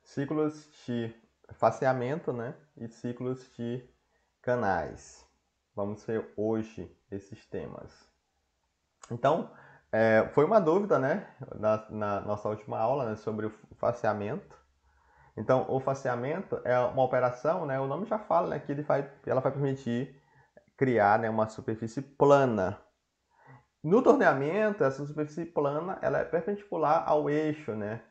ciclos de faseamento, né? E ciclos de canais. Vamos ver hoje esses temas. Então, foi uma dúvida, né? Na nossa última aula, né, sobre o faseamento. Então, o faseamento é uma operação, né? O nome já fala, né? Que ela vai permitir criar, né, uma superfície plana. No torneamento, essa superfície plana ela é perpendicular ao eixo, né?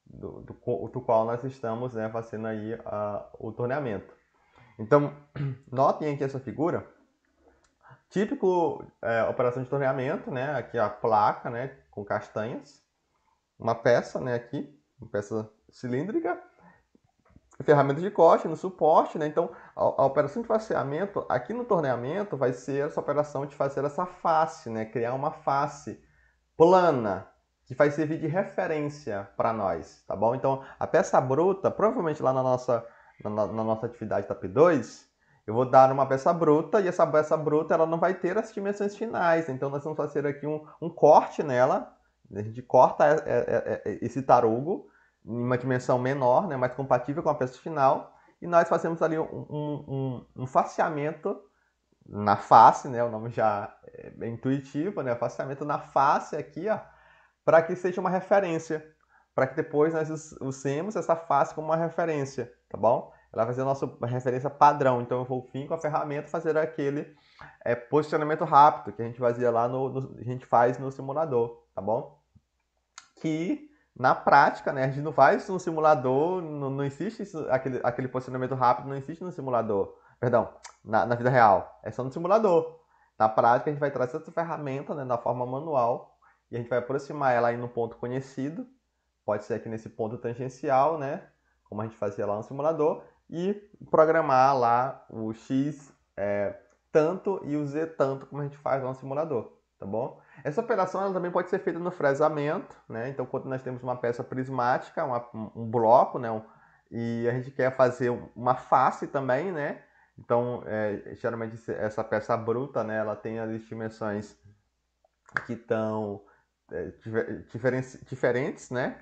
Do qual nós estamos, né, fazendo aí o torneamento. Então, notem aqui essa figura. Típico operação de torneamento, né? Aqui a placa, né, com castanhas. Uma peça, né, aqui, uma peça cilíndrica. Ferramenta de corte no suporte, né? Então, a operação de faseamento, aqui no torneamento, vai ser essa operação de fazer essa face, né? Criar uma face plana, que vai servir de referência para nós, tá bom? Então, a peça bruta, provavelmente lá na nossa atividade TAP 2, eu vou dar uma peça bruta, e essa peça bruta ela não vai ter as dimensões finais, então nós vamos fazer aqui um corte nela, a gente corta esse tarugo em uma dimensão menor, né, mais compatível com a peça final, e nós fazemos ali um faceamento na face, né? O nome já é bem intuitivo, né? Faceamento na face aqui, ó, para que seja uma referência, para que depois nós usemos essa face como uma referência, tá bom? Ela vai ser a nossa referência padrão. Então eu vou vir com a ferramenta fazer aquele posicionamento rápido que a gente fazia lá a gente faz no simulador, tá bom? Que na prática, né, a gente não faz no simulador, não existe aquele posicionamento rápido, não existe no simulador. Perdão, na vida real. É só no simulador. Na prática, a gente vai trazer essa ferramenta, né, da forma manual e a gente vai aproximar ela aí no ponto conhecido. Pode ser aqui nesse ponto tangencial, né, como a gente fazia lá no simulador, e programar lá o X tanto e o Z tanto, como a gente faz lá no simulador, tá bom? Essa operação ela também pode ser feita no fresamento, né? Então, quando nós temos uma peça prismática, um bloco, né? E a gente quer fazer uma face também, né? Então, geralmente essa peça bruta, né? Ela tem as dimensões que estão diferentes, né?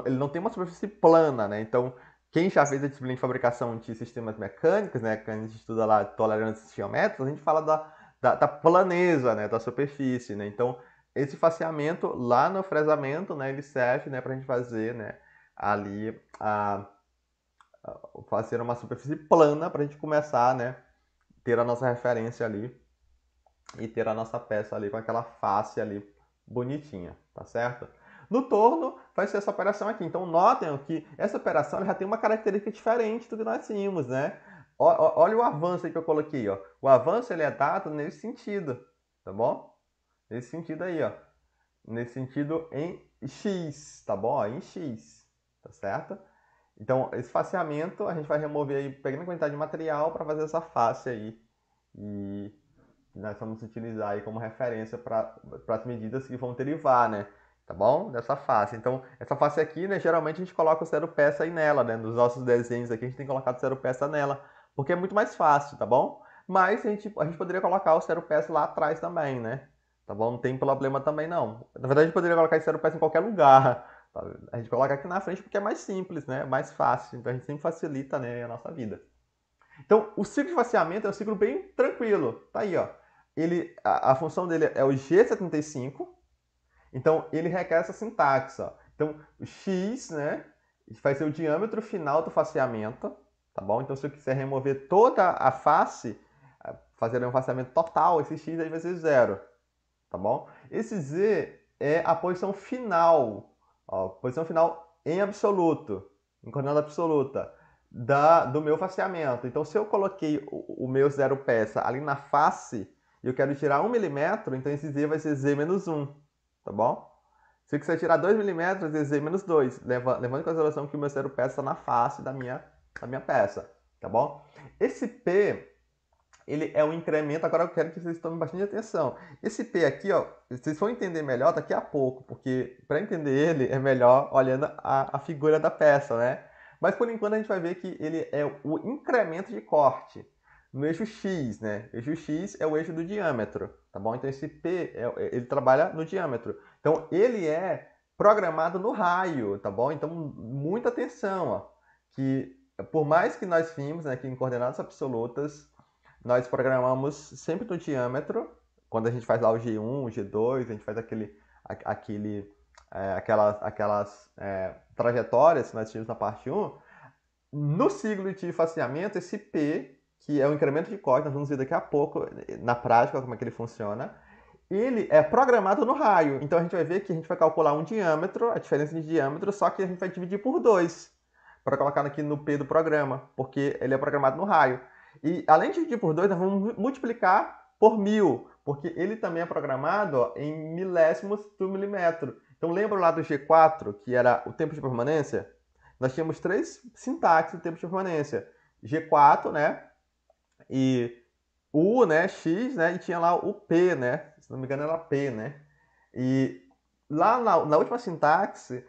Ele não tem uma superfície plana, né? Então, quem já fez a disciplina de fabricação de sistemas mecânicos, né? Que a gente estuda lá tolerâncias geométricas, a gente fala da planeza, né? Da superfície, né? Então, esse faceamento lá no fresamento, né? Ele serve, né? Para a gente fazer, né? Ali fazer uma superfície plana para a gente começar, né? Ter a nossa referência ali e ter a nossa peça ali com aquela face ali bonitinha, tá certo? No torno vai ser essa operação aqui. Então notem que essa operação já tem uma característica diferente do que nós tínhamos, né? Olha o avanço aí que eu coloquei, ó. O avanço ele é dado nesse sentido, tá bom? Nesse sentido aí, ó. Nesse sentido em x, tá bom? Em x, tá certo? Então esse faceamento a gente vai remover aí, pegando a quantidade de material para fazer essa face aí. E nós vamos utilizar aí como referência para as medidas que vão derivar, né? Tá bom? Dessa face. Então, essa face aqui, né? Geralmente a gente coloca o zero peça aí nela, né? Nos nossos desenhos aqui a gente tem colocado zero peça nela, porque é muito mais fácil, tá bom? Mas a gente poderia colocar o zero peça lá atrás também, né? Tá bom? Não tem problema também não. Na verdade, a gente poderia colocar esse zero peça em qualquer lugar. Tá? A gente coloca aqui na frente porque é mais simples, né? Mais fácil. Então a gente sempre facilita, né, a nossa vida. Então, o ciclo de faceamento é um ciclo bem tranquilo. Tá aí, ó. A função dele é o G75. Então, ele requer essa sintaxe, ó. Então, o X, né, vai ser o diâmetro final do faceamento, tá bom? Então, se eu quiser remover toda a face, fazer um faceamento total, esse X aí vai ser zero, tá bom? Esse Z é a posição final, ó, posição final em absoluto, em coordenada absoluta do meu faceamento. Então, se eu coloquei o meu zero peça ali na face e eu quero tirar 1 milímetro, então esse Z vai ser Z menos 1, tá bom? Se eu quiser tirar 2 milímetros, é Z menos 2, levando em consideração que o meu zero peça está na face da minha peça, tá bom? Esse P, ele é um incremento, agora eu quero que vocês tomem bastante atenção. Esse P aqui, ó, vocês vão entender melhor daqui a pouco, porque para entender ele é melhor olhando a figura da peça, né? Mas por enquanto a gente vai ver que ele é o incremento de corte no eixo X, né? O eixo X é o eixo do diâmetro, tá bom? Então esse P, ele trabalha no diâmetro. Então ele é programado no raio, tá bom? Então, muita atenção, ó, que por mais que nós vimos, né, que em coordenadas absolutas, nós programamos sempre no diâmetro, quando a gente faz lá o G1, o G2, a gente faz aquelas trajetórias que nós tínhamos na parte 1, no ciclo de faseamento, esse P, que é o incremento de corte, nós vamos ver daqui a pouco, na prática, como é que ele funciona, ele é programado no raio. Então a gente vai ver que a gente vai calcular um diâmetro, a diferença de diâmetro, só que a gente vai dividir por 2 para colocar aqui no P do programa, porque ele é programado no raio. E além de dividir por 2, nós vamos multiplicar por 1000, porque ele também é programado em milésimos do milímetro. Então lembra lá do G4, que era o tempo de permanência? Nós tínhamos 3 sintaxes do tempo de permanência. G4, né? E U, né? X, né? E tinha lá o P, né? Se não me engano era P, né? E lá na última sintaxe,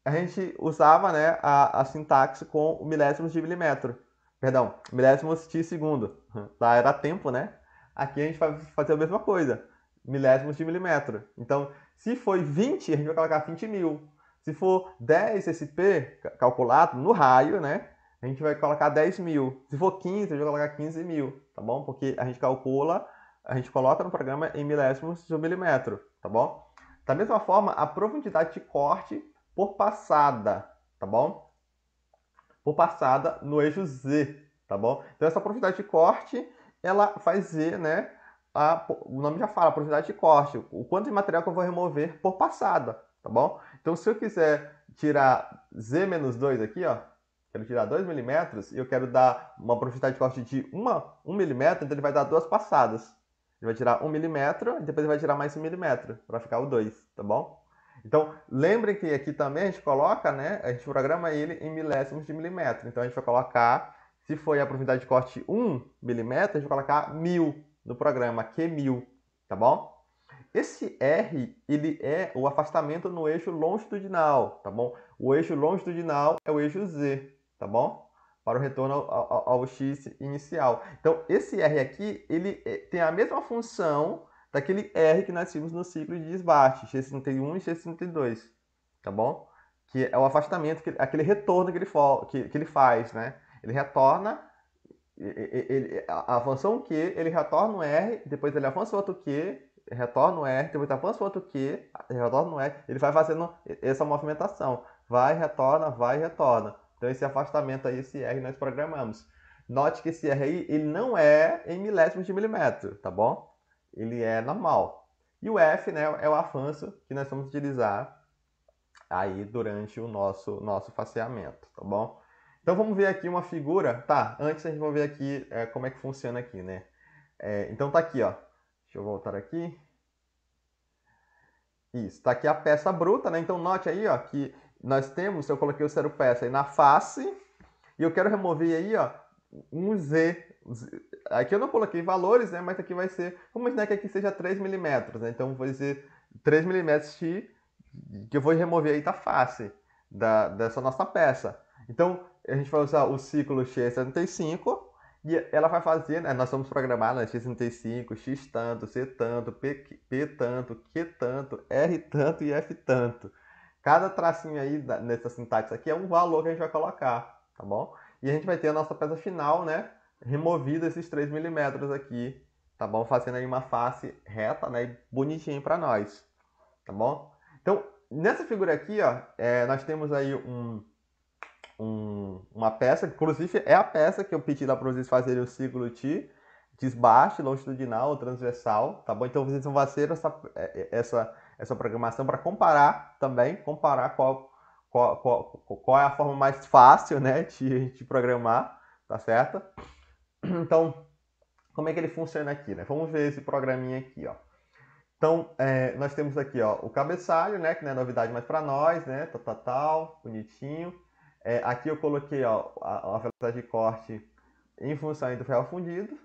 a gente usava, né, a sintaxe com milésimos de milímetro. Perdão, milésimos de segundo. Lá era tempo, né? Aqui a gente vai fazer a mesma coisa. Milésimos de milímetro. Então, se foi 20, a gente vai colocar 20 mil. Se for 10 esse P calculado no raio, né? A gente vai colocar 10 mil. Se for 15, a gente vai colocar 15 mil, tá bom? Porque a gente calcula, a gente coloca no programa em milésimos de milímetro, tá bom? Da mesma forma, a profundidade de corte por passada, tá bom? Por passada no eixo Z, tá bom? Então essa profundidade de corte, ela faz Z, né? O nome já fala, a profundidade de corte, o quanto de material que eu vou remover por passada, tá bom? Então se eu quiser tirar Z menos 2 aqui, ó, quero tirar 2 milímetros e eu quero dar uma profundidade de corte de 1 milímetro, então ele vai dar 2 passadas. Ele vai tirar 1 milímetro e depois ele vai tirar mais 1 milímetro para ficar o 2, tá bom? Então, lembrem que aqui também a gente coloca, né? A gente programa ele em milésimos de milímetro. Então, a gente vai colocar, se foi a profundidade de corte 1 milímetro, a gente vai colocar 1000 no programa, Q1000, tá bom? Esse R, ele é o afastamento no eixo longitudinal, tá bom? O eixo longitudinal é o eixo Z, tá bom? Para o retorno ao X inicial. Então, esse R aqui, ele tem a mesma função daquele R que nós vimos no ciclo de Sbart, X31 e X32, tá bom? Que é o afastamento, aquele retorno que ele faz, né? Ele retorna, a função Q, ele retorna o R, depois ele avança o outro Q, retorna o R, depois avança o outro Q, retorna o R, ele vai fazendo essa movimentação. Vai, retorna. Então esse afastamento aí, esse R nós programamos. Note que esse R aí, ele não é em milésimos de milímetro, tá bom? Ele é normal. E o F, né, é o avanço que nós vamos utilizar aí durante o nosso faseamento, tá bom? Então vamos ver aqui uma figura. Tá, antes a gente vai ver aqui como é que funciona aqui, né? Então tá aqui, ó. Deixa eu voltar aqui. Isso, tá aqui a peça bruta, né? Então note aí, ó, que nós temos, eu coloquei o zero peça aí na face, e eu quero remover aí, ó, um Z. Aqui eu não coloquei valores, né? Mas aqui vai ser, vamos imaginar que aqui seja 3 milímetros, né? Então vai ser 3 milímetros que eu vou remover aí da face dessa nossa peça. Então a gente vai usar o ciclo X75 e ela vai fazer, né? Nós vamos programar na X35, X tanto, C tanto, P tanto, Q tanto, R tanto e F tanto. Cada tracinho aí nessa sintaxe aqui é um valor que a gente vai colocar, tá bom? E a gente vai ter a nossa peça final, né? Removido esses 3 milímetros aqui, tá bom? Fazendo aí uma face reta, né? E bonitinho para nós, tá bom? Então, nessa figura aqui, ó, nós temos aí uma peça, inclusive é a peça que eu pedi lá para vocês fazerem o círculo de desbaste, longitudinal ou transversal, tá bom? Então vocês vão fazer essa programação para comparar também, comparar qual é a forma mais fácil, né, de programar, tá certo? Então, como é que ele funciona aqui, né? Vamos ver esse programinha aqui, ó. Então, nós temos aqui, ó, o cabeçalho, né, que não é novidade mais para nós, né, tal, bonitinho. Aqui eu coloquei, ó, a velocidade de corte em função do ferro fundido.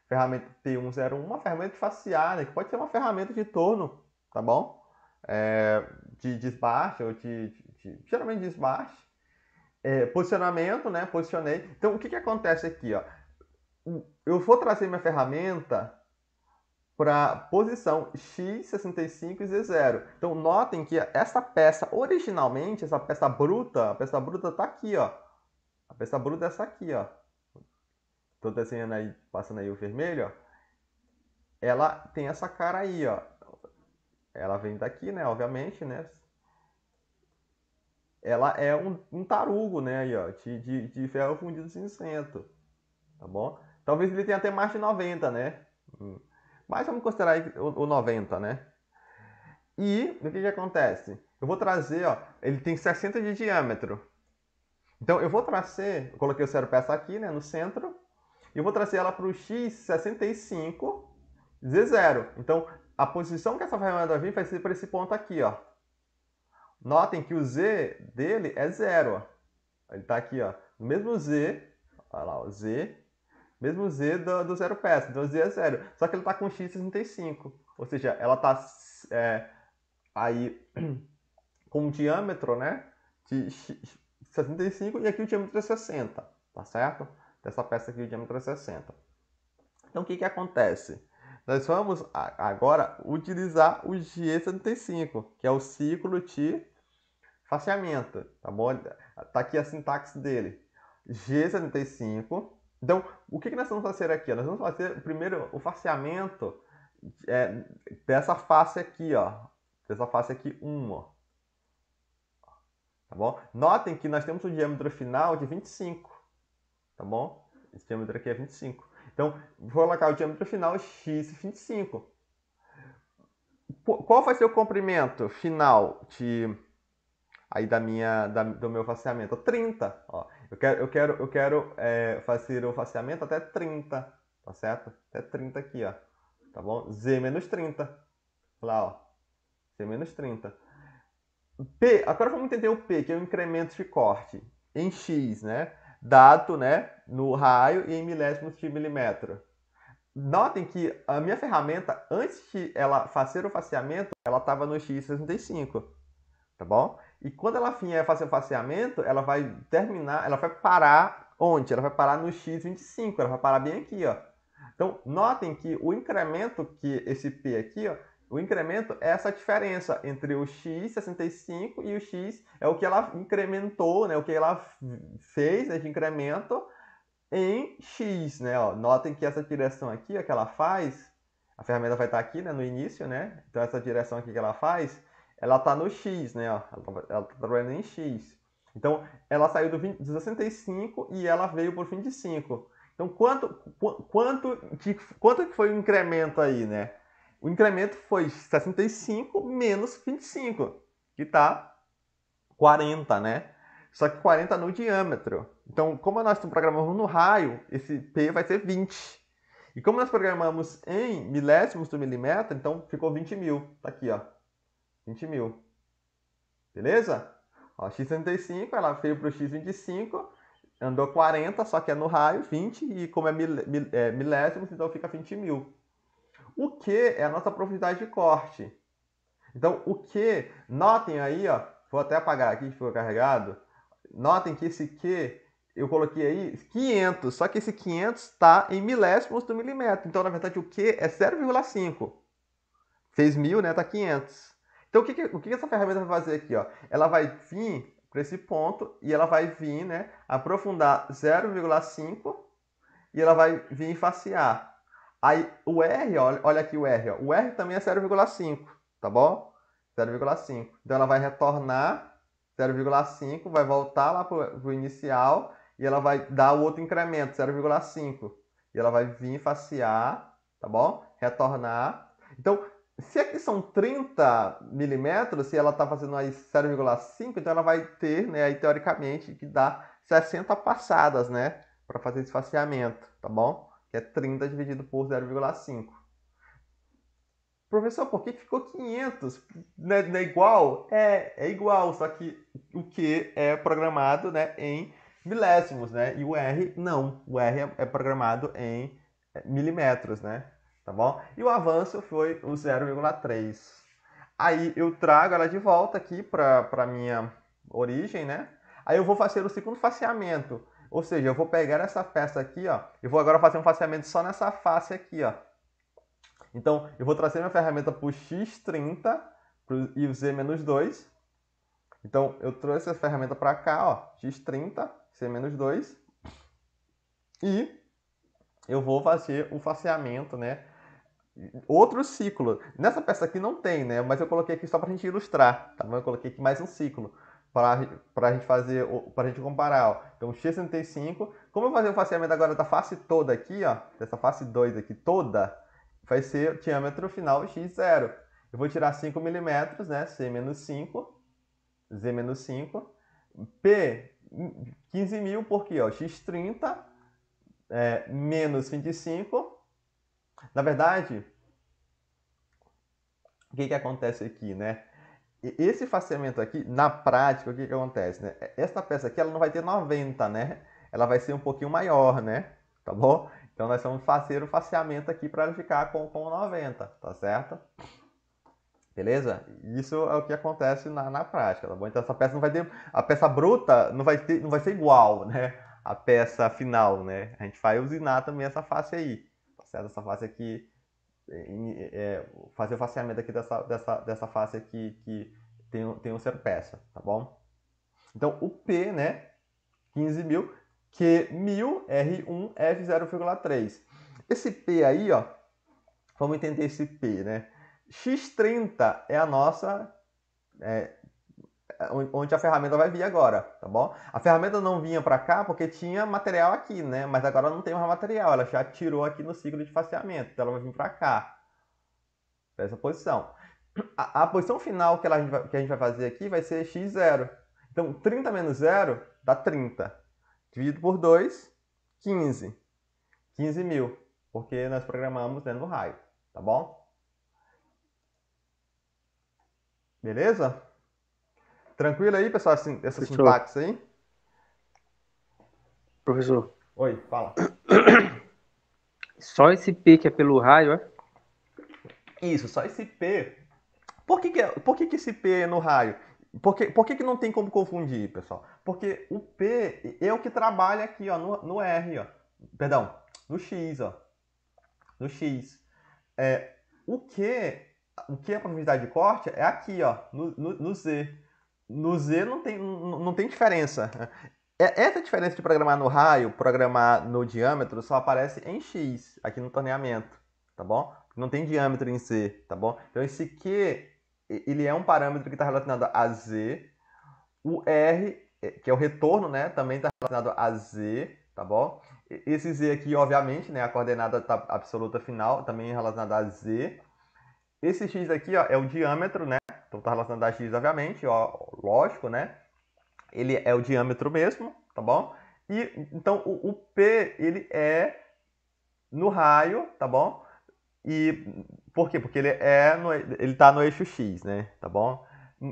Ferramenta T101, uma ferramenta de facear, né, que pode ser uma ferramenta de torno, tá bom? De desbaste, ou geralmente de desbaste. Posicionamento, né, posicionei. Então, o que acontece aqui, ó? Eu vou trazer minha ferramenta para posição x65 e z0. Então, notem que essa peça, originalmente, essa peça bruta, a peça bruta está aqui, ó. A peça bruta é essa aqui, ó. Estou desenhando aí, passando aí o vermelho, ó. Ela tem essa cara aí, ó. Ela vem daqui, né, obviamente, né. Ela é um tarugo, né, aí, ó, de ferro fundido cinzento, tá bom? Talvez ele tenha até mais de 90, né? Mas vamos considerar aí o 90, né? E o que acontece? Eu vou trazer, ó, ele tem 60 de diâmetro. Então eu vou trazer, eu coloquei o zero peça aqui, né, no centro, e eu vou trazer ela para o x65 z0. Então a posição que essa ferramenta vai vir vai ser para esse ponto aqui, ó. Notem que o z dele é 0, ó. Ele está aqui, ó, no mesmo z, olha lá, o z, mesmo z do zero peça, então o z é 0. Só que ele está com x65, ou seja, ela está aí com um diâmetro, né, de 65 e aqui o diâmetro é 60, tá certo? Dessa peça aqui o diâmetro é 60. Então o que acontece? Nós vamos agora utilizar o G75, que é o ciclo de faseamento, tá bom? Tá aqui a sintaxe dele. G75. Então, o que nós vamos fazer aqui? Nós vamos fazer primeiro o faseamento dessa face aqui, ó. Dessa face aqui 1, ó. Tá bom? Notem que nós temos um diâmetro final de 25, tá bom? Esse diâmetro aqui é 25. Então, vou colocar o diâmetro final x25. Qual vai ser o comprimento final aí do meu faseamento? 30. Ó. Eu quero fazer o faseamento até 30, tá certo? Até 30 aqui, ó. Tá bom? Z menos 30. Lá, ó. Z menos 30. P, agora vamos entender o P, que é o incremento de corte em X, né? Dado, né, no raio e em milésimos de milímetro. Notem que a minha ferramenta, antes de ela fazer o faseamento, ela estava no x65, tá bom? E quando ela vier fazer o faseamento, ela vai terminar, ela vai parar onde? Ela vai parar no x25, ela vai parar bem aqui, ó. Então, notem que o incremento que esse P aqui, ó, o incremento é essa diferença entre o x65 e o x é o que ela incrementou, né? O que ela fez, né, de incremento em x, né? Ó, notem que essa direção aqui, ó, que ela faz, a ferramenta vai estar aqui, né, no início, né? Então essa direção aqui que ela faz, ela está no x, né? Ó, ela está trabalhando em x. Então ela saiu do 65 e ela veio por 25. Então quanto que foi o incremento aí, né? O incremento foi 65 menos 25, que está 40, né? Só que 40 no diâmetro. Então, como nós programamos no raio, esse P vai ser 20. E como nós programamos em milésimos do milímetro, então ficou 20 mil. Tá aqui, ó. 20 mil. Beleza? Ó, x65, ela veio para o x25, andou 40, só que é no raio, 20, e como é milésimos, então fica 20 mil. O Q é a nossa profundidade de corte. Então, o Q, notem aí, ó, vou até apagar aqui que ficou carregado. Notem que esse Q, eu coloquei aí 500, só que esse 500 está em milésimos do milímetro. Então, na verdade, o Q é 0,5. Fez 1000, né? Tá 500. Então, o que essa ferramenta vai fazer aqui, ó? Ela vai vir para esse ponto e ela vai vir, né, aprofundar 0,5 e ela vai vir facear. Aí, o R, ó, olha aqui o R, ó. O R também é 0,5, tá bom? 0,5. Então, ela vai retornar 0,5, vai voltar lá para o inicial e ela vai dar o outro incremento, 0,5. E ela vai vir facear, tá bom? Retornar. Então, se aqui são 30 milímetros, se ela está fazendo aí 0,5, então ela vai ter, né, aí teoricamente, que dá 60 passadas, né, para fazer esse faceamento, tá bom? Que é 30 dividido por 0,5. Professor, por que ficou 500? Não é igual? É igual, só que o Q é programado, né, em milésimos, né? E o R não. O R é programado em milímetros, né? Tá bom? E o avanço foi o 0,3. Aí eu trago ela de volta aqui para a minha origem, né? Aí eu vou fazer o segundo faceamento. Ou seja, eu vou pegar essa peça aqui, ó. Eu vou agora fazer um faceamento só nessa face aqui, ó. Então, eu vou trazer minha ferramenta para o x30 e o z-2. Então, eu trouxe essa ferramenta para cá, ó, x30, c-2. E eu vou fazer o faseamento, né? Outro ciclo. Nessa peça aqui não tem, né? Mas eu coloquei aqui só para a gente ilustrar, tá bom? Eu coloquei aqui mais um ciclo para a gente fazer, para a gente comparar, ó. Então, x35. Como eu vou fazer o faseamento agora da face toda aqui, ó, dessa face 2 aqui toda, vai ser diâmetro final x0. Eu vou tirar 5 milímetros, né? C-5, Z-5, P 15.000, porque ó, x30 menos 25. Na verdade, o que acontece aqui, né? Esse faseamento aqui, na prática, o que acontece, né? Essa peça aqui, ela não vai ter 90, né? Ela vai ser um pouquinho maior, né? Tá bom? Então, nós vamos fazer o faseamento aqui para ela ficar com 90, tá certo? Beleza? Isso é o que acontece na prática, tá bom? Então, essa peça não vai ter... A peça bruta não vai ser igual, né? A peça final, né? A gente vai usinar também essa face aí, tá certo? Essa face aqui... fazer o faseamento aqui dessa face aqui que tem um ser peça, tá bom? Então, o P, né? 15.000, Q1000, R1, F0,3. Esse P aí, ó, vamos entender esse P, né? X30 é a nossa... onde a ferramenta vai vir agora, tá bom? A ferramenta não vinha para cá porque tinha material aqui, né? Mas agora não tem mais material, ela já tirou aqui no ciclo de faseamento, então ela vai vir para cá, para essa posição. A posição final que a gente vai fazer aqui vai ser x0. Então, 30 menos 0 dá 30. Dividido por 2, 15. 15.000, porque nós programamos dentro do raio, tá bom? Beleza? Tranquilo aí, pessoal, essa sintaxe aí? Professor, Oi, fala. só esse P que é pelo raio, é? Isso, só esse P. Por que esse P é no raio? Por que não tem como confundir, pessoal? Porque o P é o que trabalha aqui, ó, no R, ó. Perdão, no X, ó. No X. O que é a probabilidade de corte é aqui, ó, no Z. No Z não tem diferença. Essa diferença de programar no raio, programar no diâmetro, só aparece em X, aqui no torneamento, tá bom? Não tem diâmetro em Z, tá bom? Então esse Q, ele é um parâmetro que está relacionado a Z. O R, que é o retorno, né, também está relacionado a Z, tá bom? Esse Z aqui, obviamente, né, a coordenada absoluta final também é relacionada a Z. Esse X aqui, ó, é o diâmetro, né? Então está relacionado a X, obviamente, ó, lógico, né? Ele é o diâmetro mesmo, tá bom? E então o P, ele é no raio, tá bom? E por quê? Porque ele tá no eixo X, né? Tá bom?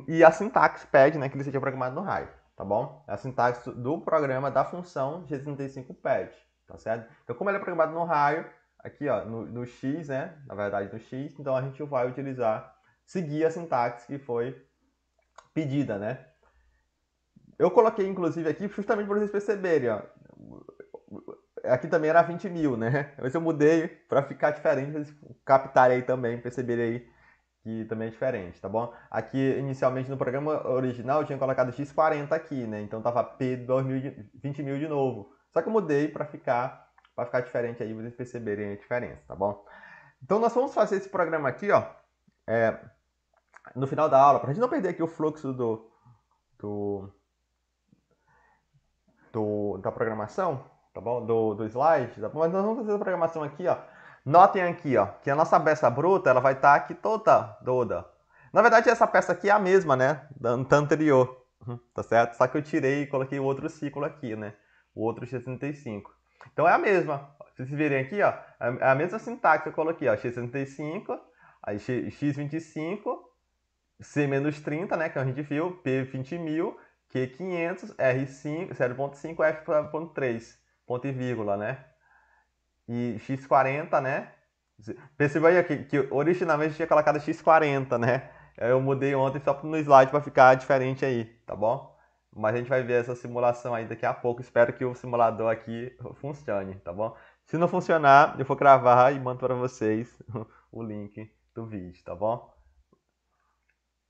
E a sintaxe pede, né, que ele seja programado no raio, tá bom? A sintaxe do programa da função G35 pede, tá certo? Então, como ele é programado no raio, aqui, ó, no X, né? Na verdade, no X, então a gente vai seguir a sintaxe que foi pedida, né? Eu coloquei, inclusive, aqui justamente para vocês perceberem, ó. Aqui também era 20.000, né? Mas eu mudei para ficar diferente, pra vocês captarem aí também, perceberem aí que também é diferente, tá bom? Aqui, inicialmente, no programa original, eu tinha colocado x40 aqui, né? Então tava P 20.000 de novo. Só que eu mudei para ficar diferente aí, vocês perceberem a diferença, tá bom? Então nós vamos fazer esse programa aqui, ó, no final da aula, para a gente não perder aqui o fluxo do, da programação, tá bom? Do slide, tá bom? Mas nós vamos fazer a programação aqui, ó. Notem aqui, ó, que a nossa peça bruta, ela vai estar aqui toda. Na verdade, essa peça aqui é a mesma, né, da anterior, tá certo? Só que eu tirei e coloquei o outro ciclo aqui, né, o outro x65. Então é a mesma. Se vocês virem aqui, ó, é a mesma sintaxe que eu coloquei, ó, x65, aí x25, C-30, né, que a gente viu, P 20.000, Q500, R5, 0.5, F.3, ponto e vírgula, né? E X40, né? Perceba aí que originalmente eu tinha colocado X40, né? Eu mudei ontem só no slide para ficar diferente aí, tá bom? Mas a gente vai ver essa simulação aí daqui a pouco. Espero que o simulador aqui funcione, tá bom? Se não funcionar, eu vou gravar e mando para vocês o link do vídeo, tá bom?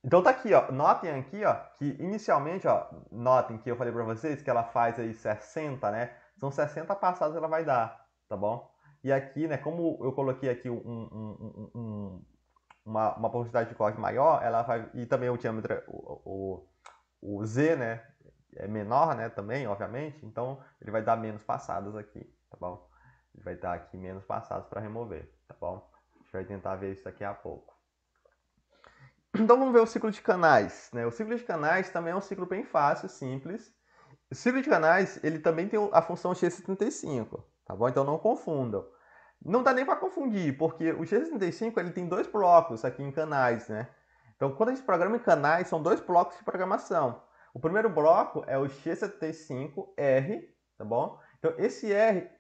Então tá aqui, ó. Notem aqui, ó, que inicialmente, ó, notem que eu falei para vocês que ela faz aí 60, né? São 60 passadas que ela vai dar, tá bom? E aqui, né, como eu coloquei aqui uma profundidade de corte maior, ela vai, e também o diâmetro, o Z, né, é menor, né, também, obviamente, então ele vai dar menos passadas aqui, tá bom? Ele vai dar aqui menos passadas para remover, tá bom? A gente vai tentar ver isso daqui a pouco. Então vamos ver o ciclo de canais, né? O ciclo de canais também é um ciclo bem fácil, simples. O ciclo de canais, ele também tem a função X75, tá bom? Então não confundam. Não dá nem para confundir, porque o X75 ele tem dois blocos aqui em canais, né? Então quando a gente programa em canais, são dois blocos de programação. O primeiro bloco é o X75R, tá bom? Então esse R,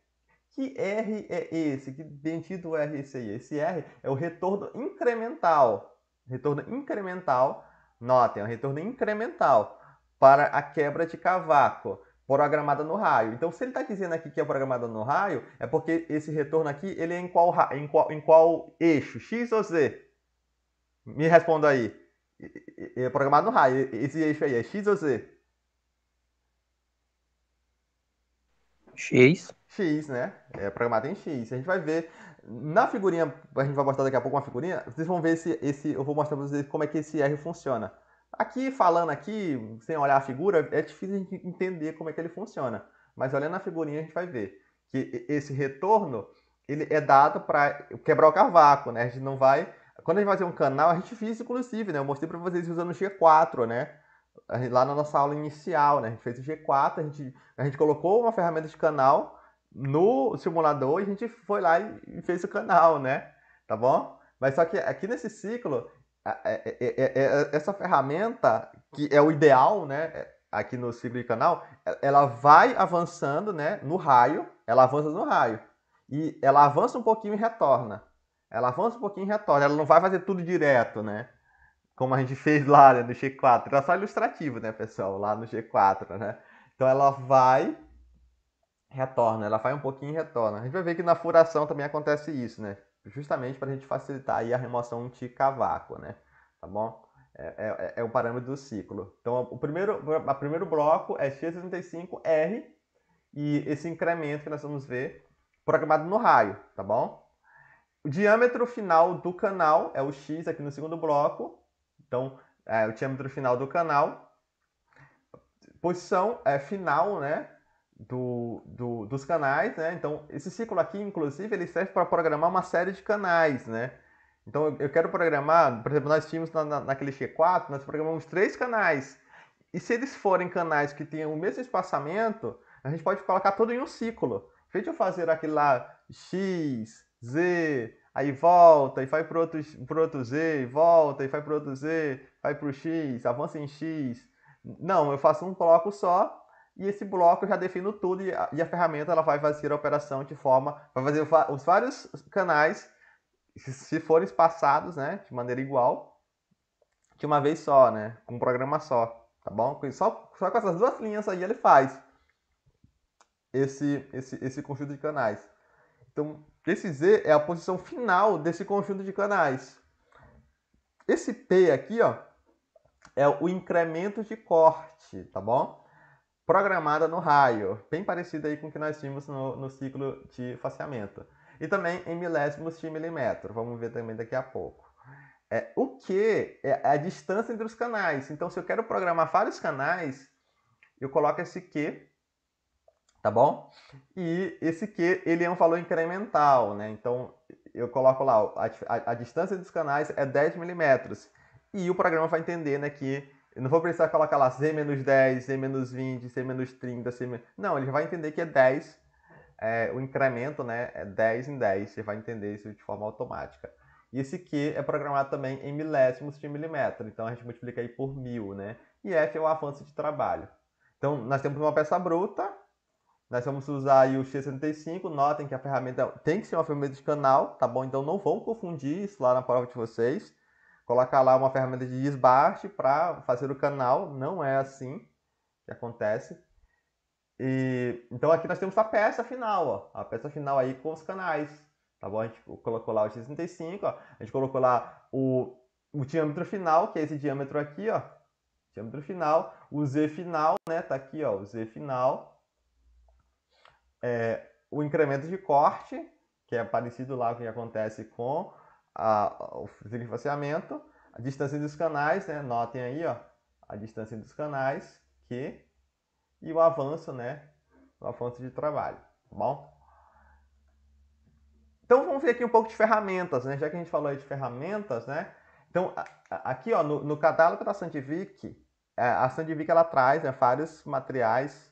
que R é esse? Que bendito R é esse aí? Esse R é o retorno incremental. Retorno incremental, notem, é um retorno incremental para a quebra de cavaco programada no raio. Então, se ele está dizendo aqui que é programada no raio, é porque esse retorno aqui ele é em qual eixo? X ou Z? Me responda aí. É programado no raio. Esse eixo aí é X ou Z? X. X, né? É programado em X. A gente vai ver na figurinha, a gente vai mostrar daqui a pouco uma figurinha, vocês vão ver eu vou mostrar para vocês como é que esse R funciona. Aqui, falando aqui, sem olhar a figura, é difícil a gente entender como é que ele funciona. Mas olhando a figurinha, a gente vai ver que esse retorno, ele é dado para quebrar o cavaco, né? A gente não vai... Quando a gente vai fazer um canal, a gente fez inclusive, né? Eu mostrei para vocês usando o G4, né? Lá na nossa aula inicial, né? A gente fez o G4, a gente colocou uma ferramenta de canal no simulador e a gente foi lá e fez o canal, né? Tá bom? Mas só que aqui nesse ciclo, essa ferramenta, que é o ideal, né? Aqui no ciclo de canal, ela vai avançando, né? No raio, ela avança no raio. E ela avança um pouquinho e retorna. Ela avança um pouquinho e retorna. Ela não vai fazer tudo direto, né? Como a gente fez lá, né, no G4. Era só ilustrativo, né, pessoal? Lá no G4, né? Então ela vai, retorna. Ela vai um pouquinho e retorna. A gente vai ver que na furação também acontece isso, né? Justamente para a gente facilitar aí a remoção de cavaco, né? Tá bom? É o parâmetro do ciclo. Então, o primeiro bloco é X65R e esse incremento que nós vamos ver programado no raio, tá bom? O diâmetro final do canal é o X aqui no segundo bloco. Então, o diâmetro final do canal. Posição final, né? Dos canais, né? Então, esse ciclo aqui, inclusive, ele serve para programar uma série de canais, né? Então, eu quero programar, por exemplo, nós tínhamos naquele G4, nós programamos 3 canais. E se eles forem canais que tenham o mesmo espaçamento, a gente pode colocar tudo em um ciclo. Em vez de eu fazer aquele lá X, Z, aí volta e vai para outro Z, volta e vai para outro Z, vai para o X, avança em X. Não, eu faço um bloco só e esse bloco eu já defino tudo e a ferramenta ela vai fazer a operação de forma, vai fazer os vários canais, se forem espaçados, né, de maneira igual, de uma vez só, né, com um programa só, tá bom? Só com essas duas linhas aí ele faz esse conjunto de canais. Então, esse Z é a posição final desse conjunto de canais. Esse P aqui, ó, é o incremento de corte, tá bom? Programada no raio, bem parecido aí com o que nós vimos no ciclo de faseamento. E também em milésimos de milímetro, vamos ver também daqui a pouco. O Q é a distância entre os canais. Então, se eu quero programar vários canais, eu coloco esse Q, tá bom? E esse Q, ele é um valor incremental, né? Então, eu coloco lá, a distância dos canais é 10 milímetros. E o programa vai entender, né, que eu não vou precisar colocar lá Z-10, Z-20, Z-30, Não, ele vai entender que é 10, o incremento, né, é 10 em 10. Ele vai entender isso de forma automática. E esse Q é programado também em milésimos de milímetro. Então, a gente multiplica aí por 1000, né? E F é o avanço de trabalho. Então, nós temos uma peça bruta. Nós vamos usar aí o X65. Notem que a ferramenta tem que ser uma ferramenta de canal, tá bom? Então não vão confundir isso lá na prova de vocês. Colocar lá uma ferramenta de desbaste para fazer o canal. Não é assim que acontece. Então aqui nós temos a peça final, ó. A peça final aí com os canais, tá bom? A gente colocou lá o x35, ó. A gente colocou lá o diâmetro final, que é esse diâmetro aqui, ó. Diâmetro final. O z final, né? Tá aqui, ó, o z final. O incremento de corte, que é parecido lá com o que acontece com o ciclo de faseamento. A distância dos canais, né? Notem aí, ó, a distância dos canais, Q. E o avanço, né? O avanço de trabalho, tá bom? Então vamos ver aqui um pouco de ferramentas, né? Já que a gente falou aí de ferramentas, né? Então aqui, ó, no catálogo da Scientific, a Scientific ela traz, né, vários materiais,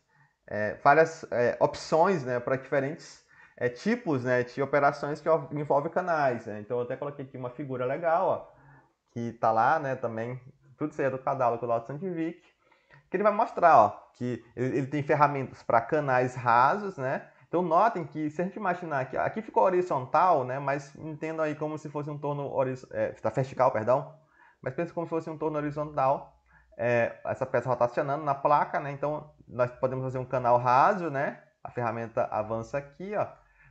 várias opções, né, para diferentes tipos, né, de operações que envolvem canais, né? Então eu até coloquei aqui uma figura legal, ó, que tá lá, né, também, tudo isso aí é do catálogo da Scientific, que ele vai mostrar, ó, que ele tem ferramentas para canais rasos, né? Então notem que se a gente imaginar que aqui ficou horizontal, né? Mas entendam aí como se fosse um torno vertical, perdão. Mas pense como se fosse um torno horizontal. Essa peça rotacionando na placa, né? Então nós podemos fazer um canal raso, né? A ferramenta avança aqui, ó.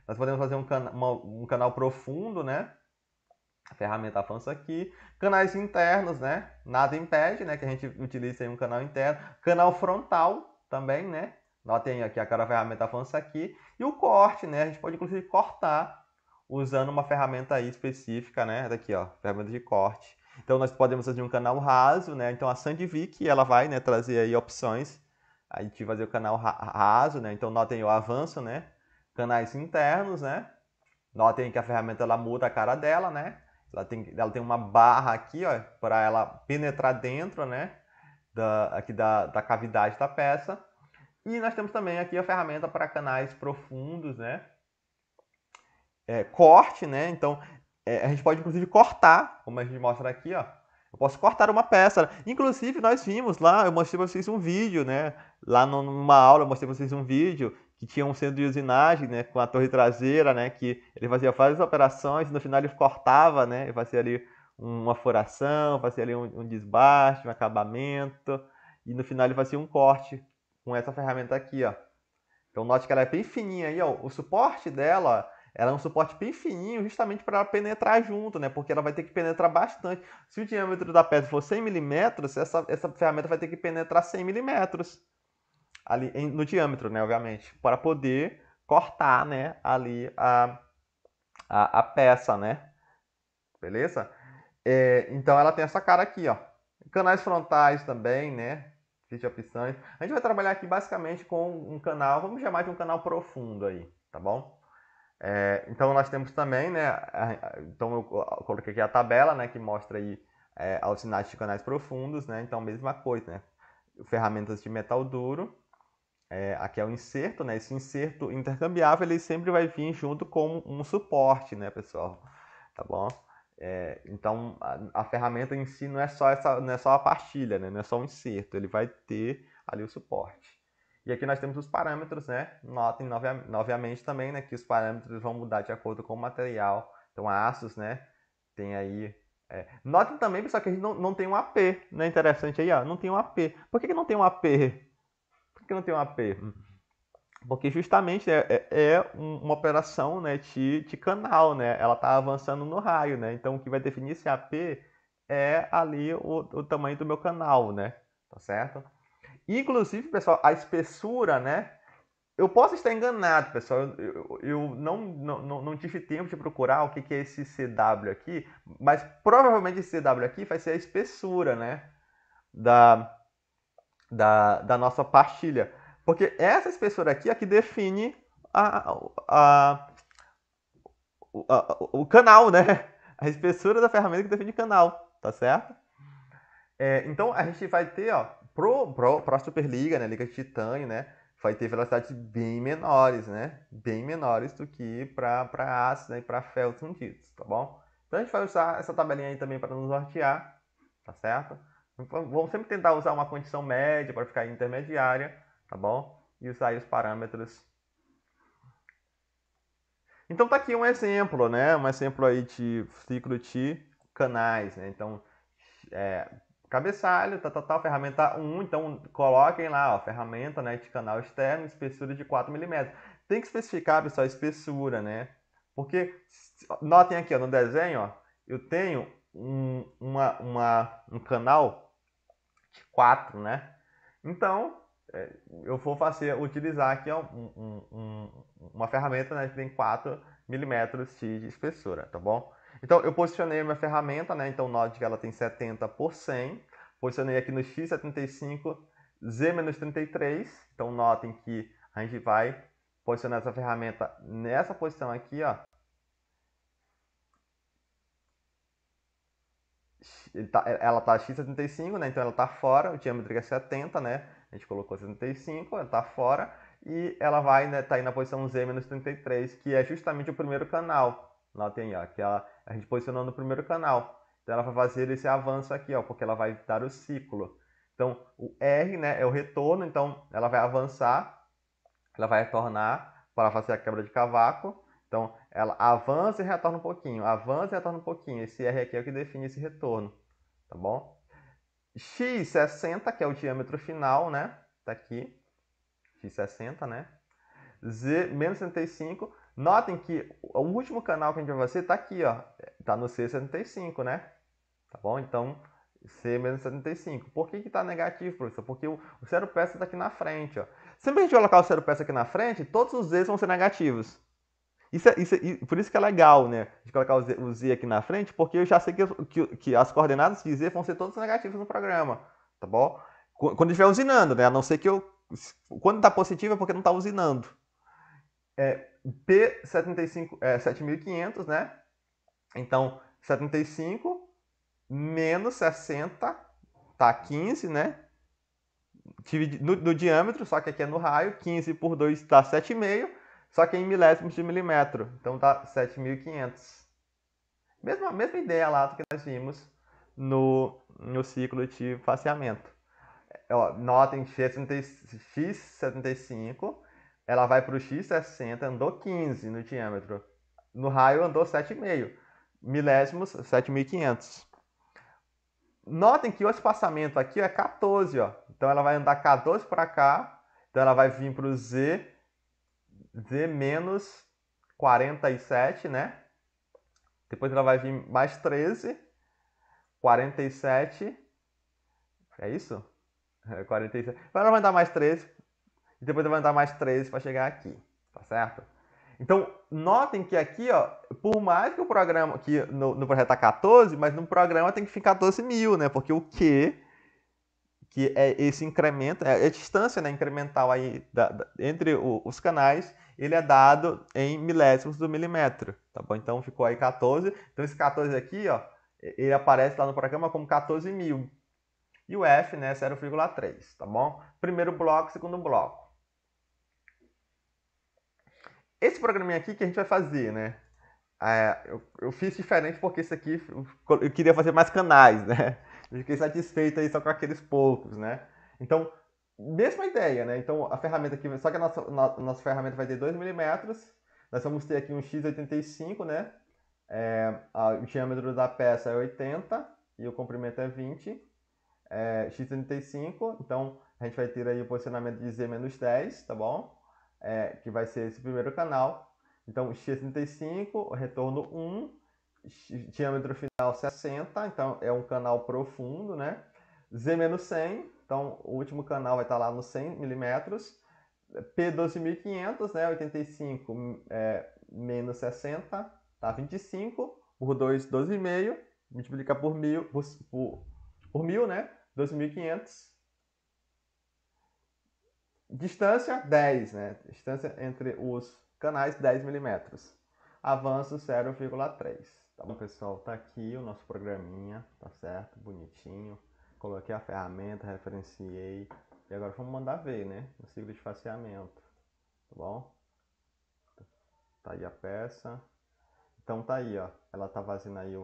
Nós podemos fazer um canal profundo, né? A ferramenta avança aqui. Canais internos, né? Nada impede, né? Que a gente utilize aí um canal interno. Canal frontal também, né? Notem aqui a ferramenta avança aqui. E o corte, né? A gente pode inclusive cortar usando uma ferramenta aí específica, né? Daqui, ó, ferramenta de corte. Então nós podemos fazer um canal raso, né? Então a Scientific, ela vai, né, trazer aí opções. A gente vai fazer o canal raso, né? Então notem o avanço, né? Canais internos, né? Notem que a ferramenta ela muda a cara dela, né? Ela tem uma barra aqui, ó, para ela penetrar dentro, né? Aqui da cavidade da peça. E nós temos também aqui a ferramenta para canais profundos, né? Corte, né? Então a gente pode inclusive cortar, como a gente mostra aqui, ó. Eu posso cortar uma peça. Inclusive, nós vimos lá, eu mostrei para vocês um vídeo, né? Lá numa aula eu mostrei para vocês um vídeo que tinha um centro de usinagem, né? Com a torre traseira, né? Que ele fazia várias operações e no final ele cortava, né? Ele fazia ali uma furação, fazia ali um desbaste, um acabamento. E no final ele fazia um corte com essa ferramenta aqui, ó. Então note que ela é bem fininha aí, ó. O suporte dela, ó, ela é um suporte bem fininho, justamente para ela penetrar junto, né? Porque ela vai ter que penetrar bastante. Se o diâmetro da peça for 100 milímetros, essa ferramenta vai ter que penetrar 100 milímetros ali no diâmetro, né? Obviamente, para poder cortar, né? Ali a peça, né? Beleza? Então ela tem essa cara aqui, ó. Canais frontais também, né? Fiz opções. A gente vai trabalhar aqui basicamente com um canal, vamos chamar de um canal profundo aí, tá bom? Então nós temos também, né? Então eu coloquei aqui a tabela, né? Que mostra aí alcinados de canais profundos, né? Então mesma coisa, né? Ferramentas de metal duro. Aqui é o inserto, né? Esse inserto intercambiável ele sempre vai vir junto com um suporte, né, pessoal? Tá bom? Então a ferramenta em si não é só a pastilha, né? Não é só um inserto, ele vai ter ali o suporte. E aqui nós temos os parâmetros, né? Notem novamente também, né, que os parâmetros vão mudar de acordo com o material. Então aços, né? Tem aí. Notem também, pessoal, que a gente não tem um AP, né? Interessante aí, ó. Não tem um AP. Por que não tem um AP? Por que não tem um AP? Porque justamente uma operação, né, de canal, né? Ela está avançando no raio, né? Então o que vai definir esse AP é ali o tamanho do meu canal, né? Tá certo? Inclusive, pessoal, a espessura, né? Eu posso estar enganado, pessoal. Eu não tive tempo de procurar o que é esse CW aqui, mas provavelmente esse CW aqui vai ser a espessura, né? Da nossa pastilha. Porque essa espessura aqui é que define o canal, né? A espessura da ferramenta que define o canal, tá certo? Então a gente vai ter, ó, para a Superliga, né, Liga de Titânio, né, vai ter velocidades bem menores, né, bem menores do que para aços, né, e para ferros fundidos, tá bom? Então a gente vai usar essa tabelinha aí também para nos nortear, tá certo? Vamos sempre tentar usar uma condição média para ficar intermediária, tá bom? E usar aí os parâmetros. Então tá aqui um exemplo, né? Um exemplo aí de ciclo de canais, né? Então, cabeçalho, ferramenta 1, então coloquem lá, ó, ferramenta, né, de canal externo, espessura de 4 milímetros. Tem que especificar, pessoal, a espessura, né? Porque, notem aqui, ó, no desenho, ó, eu tenho um canal de 4, né? Então, eu vou utilizar aqui ó, uma ferramenta, né, que tem 4 milímetros de espessura, tá bom? Então, eu posicionei a minha ferramenta, né? Então, note que ela tem 70 por 100. Posicionei aqui no x75, z-33. Então, notem que a gente vai posicionar essa ferramenta nessa posição aqui, ó. Ela está x75, né? Então ela está fora, o diâmetro é 70, né? A gente colocou 75, ela está fora. E ela vai, né, tá aí na posição Z-33, que é justamente o primeiro canal. Notem aí, ó, que a gente posicionou no primeiro canal. Então ela vai fazer esse avanço aqui, ó, porque ela vai dar o ciclo. Então o R, né, é o retorno, então ela vai avançar, ela vai retornar para fazer a quebra de cavaco. Então, ela avança e retorna um pouquinho, avança e retorna um pouquinho. Esse R aqui é o que define esse retorno, tá bom? X60, que é o diâmetro final, né? Tá aqui, X60, né? Z, menos 75. Notem que o último canal que a gente vai fazer tá aqui, ó. Tá no C75, né? Tá bom? Então, C menos 75. Por que está negativo, professor? Porque o zero peça está aqui na frente. Ó. Sempre que a gente colocar o zero peça aqui na frente, todos os Z's vão ser negativos. Por isso que é legal, né? De colocar o Z aqui na frente, porque eu já sei que as coordenadas de Z vão ser todas negativas no programa. Tá bom? Quando estiver usinando, né? A não ser que eu. Quando está positivo é porque não está usinando. P75 é 7.500, né? Então, 75 menos 60 tá 15, né? No diâmetro, só que aqui é no raio, 15 por 2 dá 7,5, só que é em milésimos de milímetro, então dá 7.500. Mesma ideia lá do que nós vimos no ciclo de faseamento. Ó, notem que x75, ela vai para o x60, andou 15 no diâmetro. No raio andou 7,5, milésimos 7.500. Notem que o espaçamento aqui é 14, ó. Então ela vai andar 14 para cá. Então ela vai vir para o Z menos 47, né? Depois ela vai vir mais 13, 47. É isso? 47. Então ela vai dar mais 13. E depois ela vai dar mais 13 para chegar aqui. Tá certo? Então, notem que aqui, ó, por mais que o programa, que no projeto tá 14, mas no programa tem que ficar 12.000, né? Porque o Q, que é esse incremento, é a distância, né, incremental aí entre os canais, ele é dado em milésimos do milímetro, tá bom? Então ficou aí 14. Então esse 14 aqui, ó, ele aparece lá no programa como 14.000. E o F, né, 0,3, tá bom? Primeiro bloco, segundo bloco. Esse programinha aqui que a gente vai fazer, né? Eu fiz diferente porque esse aqui eu queria fazer mais canais, né? Eu fiquei satisfeito aí só com aqueles poucos, né? Então, mesma ideia, né? Então, a ferramenta aqui, só que a nossa ferramenta vai ter 2 milímetros. Nós vamos ter aqui um x85, né? O diâmetro da peça é 80 e o comprimento é 20. X85, então a gente vai ter aí o posicionamento de Z-10, tá bom? Que vai ser esse primeiro canal. Então, X35, retorno 1, diâmetro final 60, então é um canal profundo, né? Z-100, então o último canal vai estar lá nos 100 milímetros. P12.500, né? 85 menos 60, tá 25, por 2, 12,5, multiplicar por 1.000, por 1.000, né? 2.500. Distância 10, né? Distância entre os canais 10 milímetros. Avanço 0,3. Tá bom, pessoal? Tá aqui o nosso programinha, tá certo? Bonitinho. Coloquei a ferramenta, referenciei. E agora vamos mandar ver, né? No ciclo de faseamento. Tá bom? Tá aí a peça. Então tá aí, ó. Ela tá fazendo aí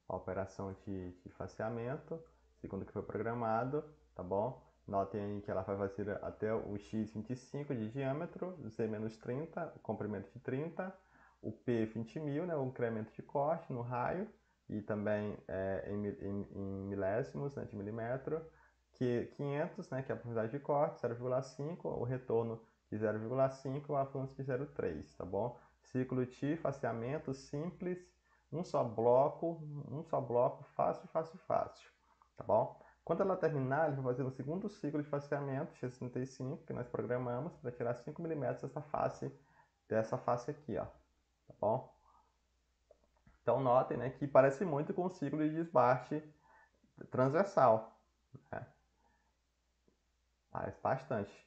a operação de faseamento, segundo o que foi programado, tá bom? Notem aí que ela vai fazer até o x25 de diâmetro, z-30, comprimento de 30, o p 20.000, né, o incremento de corte no raio, e também em milésimos, né, de milímetro, que 500, né, que é a profundidade de corte, 0,5, o retorno de 0,5 e o avanço de 0,3, tá bom? Ciclo de faseamento simples, um só bloco, fácil, fácil, fácil, tá bom? Quando ela terminar, ele vai fazer um segundo ciclo de faseamento, X35, que nós programamos para tirar 5 milímetros dessa face aqui, ó, tá bom? Então notem, né, que parece muito com o ciclo de desbaste transversal, né? Parece bastante.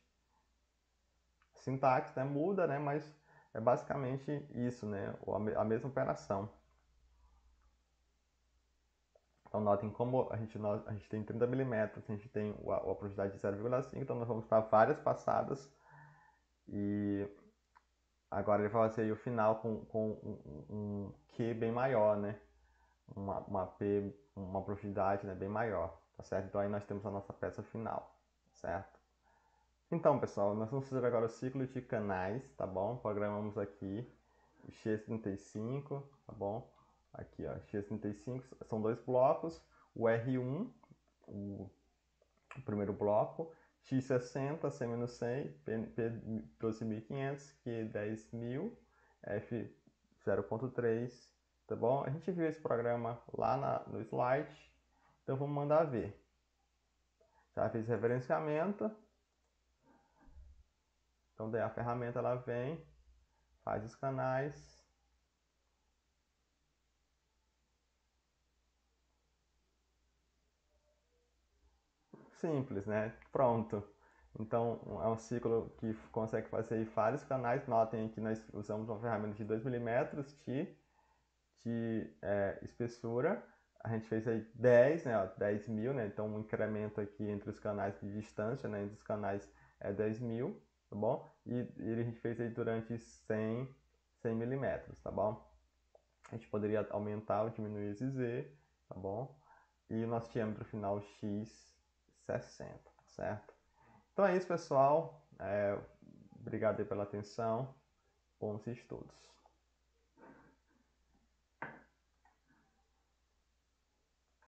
Sintaxe, né, muda, né, mas é basicamente isso, né, a mesma operação. Então notem como a gente tem 30 milímetros, a gente tem a profundidade de 0,5, então nós vamos para várias passadas e agora ele vai fazer o final com um Q bem maior, né, uma profundidade, né, bem maior, tá certo? Então aí nós temos a nossa peça final, certo? Então, pessoal, nós vamos fazer agora o ciclo de canais, tá bom? Programamos aqui o X35, tá bom? Aqui, ó, X35 são dois blocos, o R1, o primeiro bloco, X60, C-100, P12.500, Q10.000, F0.3, tá bom? A gente viu esse programa lá no slide, então vamos mandar ver. Já fiz referenciamento, então daí a ferramenta ela vem, faz os canais. Simples, né? Pronto. Então, é um ciclo que consegue fazer vários canais. Notem que nós usamos uma ferramenta de 2 milímetros de espessura. A gente fez aí 10, né? 10.000, né? Então, um incremento aqui entre os canais de distância, né? Entre os canais é 10.000, tá bom? E a gente fez aí durante 100 milímetros, tá bom? A gente poderia aumentar ou diminuir esse Z, tá bom? E o nosso diâmetro final X60, certo? Então é isso, pessoal. Obrigado aí pela atenção. Bons estudos.